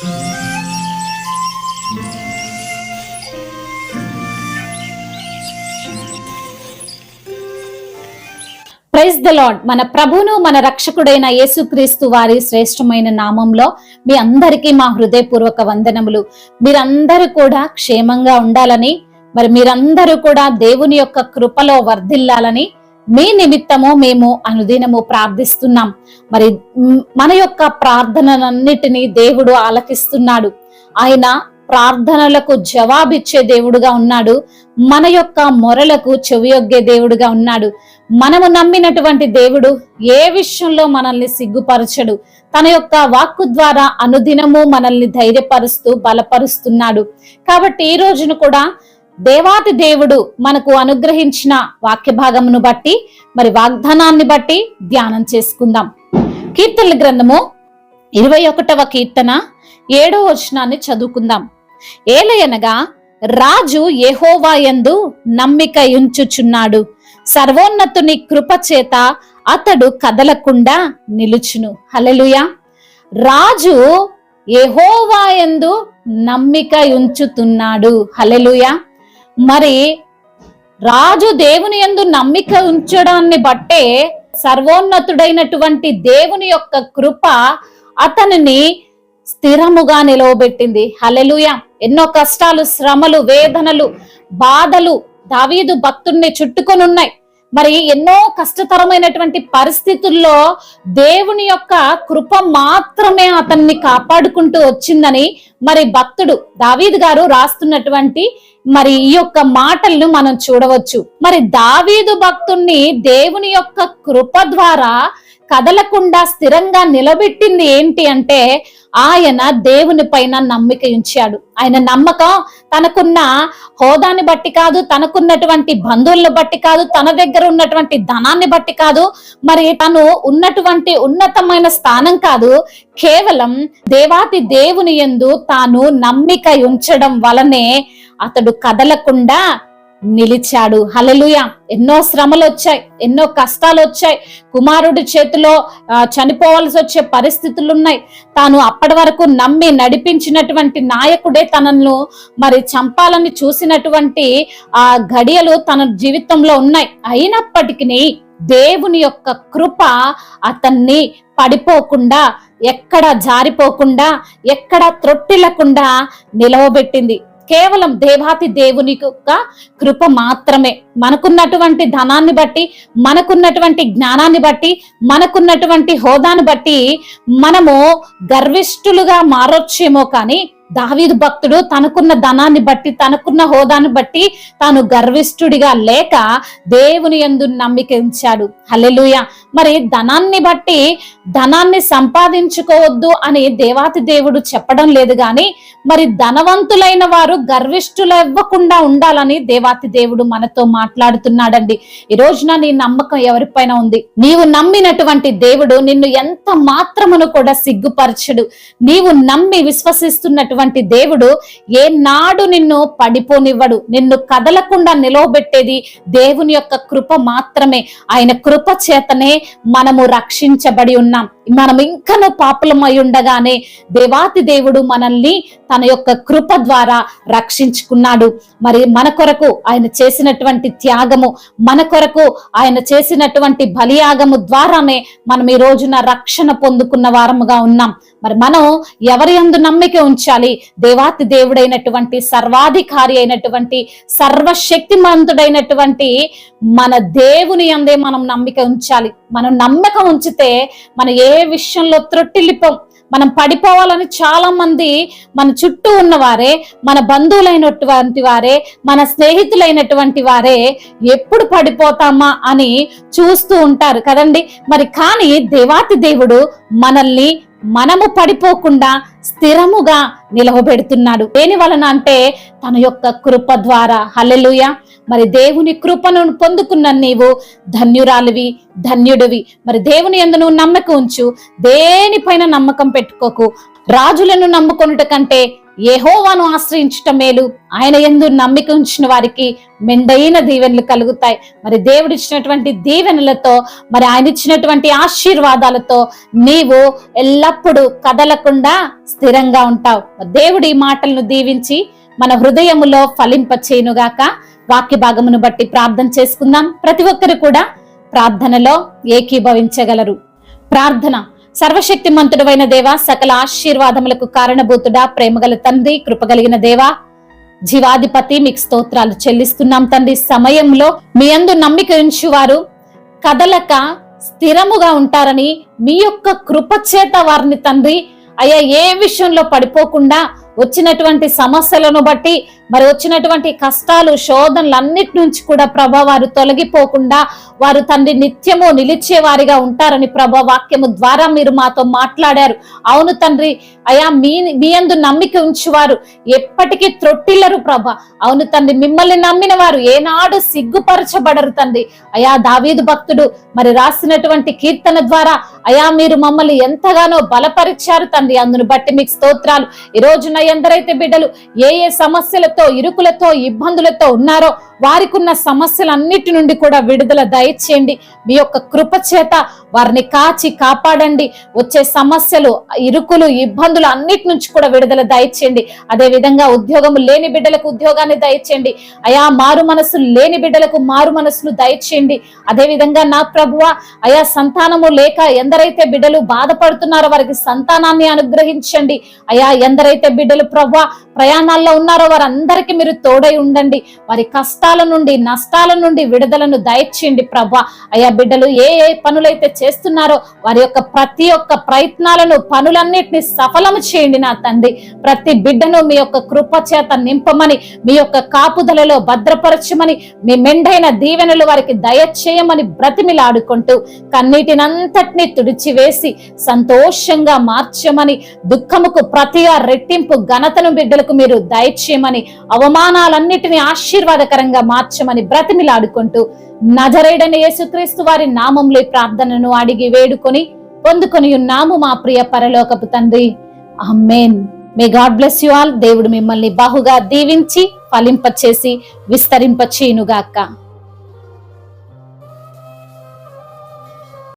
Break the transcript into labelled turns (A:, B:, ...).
A: Praise the lord. మన ప్రభువును మన రక్షకుడైన యేసుక్రీస్తు వారి శ్రేష్టమైన నామంలో మీ అందరికీ మా హృదయపూర్వక వందనములు. మీరందరూ కూడా క్షేమంగా ఉండాలని, మరి మీరందరూ కూడా దేవుని యొక్క కృపలో వర్ధిల్లాలని మీ నిమిత్తము మేము అనుదినము ప్రార్థిస్తున్నాం. మరి మన యొక్క ప్రార్థనలన్నిటినీ దేవుడు ఆలకిస్తున్నాడు. ఆయన ప్రార్థనలకు జవాబిచ్చే దేవుడుగా ఉన్నాడు. మన యొక్క మొరలకు చెవియొగ్గే దేవుడుగా ఉన్నాడు. మనము నమ్మినటువంటి దేవుడు ఏ విషయంలో మనల్ని సిగ్గుపరచడు. తన యొక్క వాక్కు ద్వారా అనుదినము మనల్ని ధైర్యపరుస్తూ బలపరుస్తున్నాడు. కాబట్టి ఈ రోజును కూడా దేవాతి దేవుడు మనకు అనుగ్రహించిన వాక్య భాగమును బట్టి, మరి వాగ్దానాన్ని బట్టి ధ్యానం చేసుకుందాం. కీర్తనల గ్రంథము 21వ కీర్తన 7వ వచనాన్ని చదువుకుందాం. ఏలయనగా రాజు యెహోవా యందు నమ్మిక ఉంచుచున్నాడు, సర్వోన్నతుని కృప చేత అతడు కదలకుండా నిలుచును. హల్లెలూయా. రాజు యెహోవా యందు నమ్మిక ఉంచుతున్నాడు. హల్లెలూయా. మరి రాజు దేవుని యందు నమ్మిక ఉంచడాన్ని బట్టే సర్వోన్నతుడైనటువంటి దేవుని యొక్క కృప అతనిని స్థిరముగా నిలవబెట్టింది. హల్లెలూయా. ఎన్నో కష్టాలు, శ్రమలు, వేదనలు, బాధలు దావీదు భక్తుడిని చుట్టుకొని ఉన్నాయి. మరి ఎన్నో కష్టతరమైనటువంటి పరిస్థితుల్లో దేవుని యొక్క కృప మాత్రమే అతన్ని కాపాడుకుంటూ వచ్చిందని మరి భక్తుడు దావీదు గారు రాస్తున్నటువంటి మరి ఈ యొక్క మాటలను మనం చూడవచ్చు. మరి దావీదు భక్తుణ్ణి దేవుని యొక్క కృప ద్వారా కదలకుండా స్థిరంగా నిలబెట్టింది ఏంటి అంటే ఆయన దేవుని పైన నమ్మిక ఉంచాడు. ఆయన నమ్మకం తనకున్న హోదాని బట్టి కాదు, తనకున్నటువంటి బంధువులను బట్టి కాదు, తన దగ్గర ఉన్నటువంటి ధనాన్ని బట్టి కాదు, మరి తను ఉన్నటువంటి ఉన్నతమైన స్థానం కాదు, కేవలం దేవాతి దేవుని యందు తాను నమ్మిక ఉంచడం వలనే అతడు కదలకుండా నిలిచాడు. హల్లెలూయా. ఎన్నో శ్రమలు వచ్చాయి, ఎన్నో కష్టాలు వచ్చాయి, కుమారుడి చేతిలో చనిపోవాల్సి వచ్చే పరిస్థితులు ఉన్నాయి. తాను అప్పటి వరకు నమ్మి నడిపించినటువంటి నాయకుడే తనను మరి చంపాలని చూసినటువంటి ఆ గడియలు తన జీవితంలో ఉన్నాయి. అయినప్పటికీ దేవుని యొక్క కృప అతన్ని పడిపోకుండా, ఎక్కడ జారిపోకుండా, ఎక్కడ త్రొట్టిల్లకుండా నిలవబెట్టింది. కేవలం దేవాతి దేవుని యొక్క కృప మాత్రమే. మనకున్నటువంటి ధనాన్ని బట్టి, మనకున్నటువంటి జ్ఞానాన్ని బట్టి, మనకున్నటువంటి హోదాను బట్టి మనము గర్విష్ఠులుగా మారొచ్చేమో కానీ దావీదు భక్తుడు తనకున్న ధనాన్ని బట్టి, తనకున్న హోదాను బట్టి తాను గర్విష్ఠుడిగా లేక దేవుని యందు నమ్మిక ఉంచాడు. హల్లెలూయా. మరి ధనాన్ని బట్టి ధనాన్ని సంపాదించుకోవద్దు అని దేవాతి దేవుడు చెప్పడం లేదు, కానీ మరి ధనవంతులైన వారు గర్విష్ఠులు ఇవ్వకుండా ఉండాలని దేవాతి దేవుడు మనతో మాట్లాడుతున్నాడండి. ఈ రోజున నీ నమ్మకం ఎవరిపైన ఉంది? నీవు నమ్మినటువంటి దేవుడు నిన్ను ఎంత మాత్రమును కూడా సిగ్గుపరచడు. నీవు నమ్మి విశ్వసిస్తున్నటువంటి దేవుడు ఏనాడు నిన్ను పడిపోనివ్వడు. నిన్ను కదలకుండా నిలవబెట్టేది దేవుని యొక్క కృప మాత్రమే. ఆయన కృప చేతనే మనము రక్షించబడి ఉన్నాం. మనం ఇంకనూ పాపులమై ఉండగానే దేవాతి దేవుడు మనల్ని తన యొక్క కృప ద్వారా రక్షించుకున్నాడు. మరి మన కొరకు ఆయన చేసినటువంటి త్యాగము, మన కొరకు ఆయన చేసినటువంటి బలియాగము ద్వారానే మనం ఈ రోజున రక్షణ పొందుకున్న వారముగా ఉన్నాం. మరి మనం ఎవరి యందు నమ్మిక ఉంచాలి? దేవాతి దేవుడైనటువంటి, సర్వాధికారి అయినటువంటి, సర్వశక్తిమంతుడైనటువంటి మన దేవుని యందే మనం నమ్మిక ఉంచాలి. మనం నమ్మకం ఉంచితే మనం ఏ విషయంలో త్రొట్టిల్లిపోం. మనం పడిపోవాలని చాలా మంది మన చుట్టూ ఉన్నవారే, మన బంధువులైనటువంటి వారే, మన స్నేహితులైనటువంటి వారే ఎప్పుడు పడిపోతామా అని చూస్తూ ఉంటారు కదండి. మరి కానీ దేవాతి దేవుడు మనల్ని మనము పడిపోకుండా స్థిరముగా నిలవబెడుతున్నాడు. దేని వలన అంటే తన యొక్క కృప ద్వారా. హల్లెలూయా. మరి దేవుని కృపను పొందుకున్న నీవు ధన్యురాలివి, ధన్యుడివి. మరి దేవుని యందు నువ్వు నమ్మకం ఉంచు. దేనిపైన నమ్మకం పెట్టుకోకు. రాజులను నమ్ముకొనుట కంటే యెహోవాను ఆశ్రయించటం మేలు, ఆయన యందు నమ్మిక ఉంచిన వారికి మెండైన దీవెనలు కలుగుతాయి. మరి దేవుడు ఇచ్చినటువంటి దీవెనలతో, మరి ఆయన ఇచ్చినటువంటి ఆశీర్వాదాలతో నీవు ఎల్లప్పుడూ కదలకుండా స్థిరంగా ఉంటావు. దేవుడు ఈ మాటలను దీవించి మన హృదయములో ఫలింపచేయునుగాక. వాక్య భాగమును బట్టి ప్రార్థన చేసుకుందాం. ప్రతి ఒక్కరు కూడా ప్రార్థనలో ఏకీభవించగలరు. ప్రార్థన. సర్వశక్తిమంతుడైన దేవా, సకల ఆశీర్వాదములకు కారణభూతుడా, ప్రేమగల తండ్రి, కృపగలిగిన దేవా, జీవాధిపతి, మీకు స్తోత్రాలు చెల్లిస్తున్నాం తండ్రి. సమయంలో మీ యందు నమ్మిక ఉంచువారు కదలక స్థిరముగా ఉంటారని మీ యొక్క కృప చేత వారిని తండ్రి అయ్యా ఏ విషయంలో పడిపోకుండా వచ్చినటువంటి సమస్యలను బట్టి, మరి వచ్చినటువంటి కష్టాలు, శోధనలు అన్నిటి నుంచి కూడా ప్రభా వారు తొలగిపోకుండా వారు తండ్రి నిత్యము నిలిచే వారిగా ఉంటారని ప్రభా వాక్యము ద్వారా మీరు మాతో మాట్లాడారు. అవును తండ్రి అయా, మీ యందు నమ్మిక ఉంచువారు ఎప్పటికీ త్రొట్టిల్లరు ప్రభా. అవును తండ్రి, మిమ్మల్ని నమ్మిన వారు ఏనాడు సిగ్గుపరచబడరు తండ్రి. అయా దావీదు భక్తుడు మరి రాసినటువంటి కీర్తన ద్వారా అయా మీరు మమ్మల్ని ఎంతగానో బలపరిచారు తండ్రి. అందును బట్టి మీకు స్తోత్రాలు. ఈ రోజున ఎందరైతే బిడ్డలు ఏ సమస్యలతో, ఇరుకులతో, ఇబ్బందులతో ఉన్నారో వారికి ఉన్న సమస్యలన్నిటి నుండి కూడా విడుదల దయచేయండి. మీ యొక్క కృప చేత వారిని కాచి కాపాడండి. వచ్చే సమస్యలు, ఇరుకులు, ఇబ్బందులు అన్నిటి నుంచి కూడా విడుదల దయచేయండి. అదే విధంగా ఉద్యోగం లేని బిడ్డలకు ఉద్యోగాన్ని దయచేయండి. అయా మారు మనసులు లేని బిడ్డలకు మారు మనసులు దయచేయండి. అదే విధంగా నా ప్రభువా అయా సంతానము లేక ఎందరైతే బిడ్డలు బాధపడుతున్నారో వారికి సంతానాన్ని అనుగ్రహించండి. అయా ఎందరైతే బిడ్డలు ప్రభువా ప్రయాణాల్లో ఉన్నారో వారందరికీ మీరు తోడై ఉండండి. వారి కష్టాల నుండి, నష్టాల నుండి విడుదలను దయచేయండి ప్రభా. అయా బిడ్డలు ఏ పనులైతే చేస్తున్నారో వారి యొక్క ప్రతి ఒక్క ప్రయత్నాలను, పనులన్నిటిని సఫలము చేయండి నా తండ్రి. ప్రతి బిడ్డను మీ యొక్క కృప చేత నింపమని, మీ యొక్క కాపుదలలో భద్రపరచమని, మీ మెండైన దీవెనలు వారికి దయచేయమని బ్రతిమిలాడుకుంటూ కన్నీటినంతటినీ తుడిచివేసి సంతోషంగా మార్చమని, దుఃఖముకు ప్రతిగా రెట్టింపు ఘనతను బిడ్డలకు మీరు దయచేయమని, అవమానాలన్నిటినీ ఆశీర్వాదకరంగా మార్చమని బ్రతిమిలాడుకుంటూ నజరేయుడైన యేసుక్రీస్తు వారి నామములో ఈ ప్రార్థనను అడిగి వేడుకొని పొందుకొని ఉన్నాము మా ప్రియ పరలోకపు తండ్రి. Amen. May God bless you all. దేవుడు మిమ్మల్ని బహుగా దీవించి ఫలింపచేసి విస్తరింపచేయునుగాక.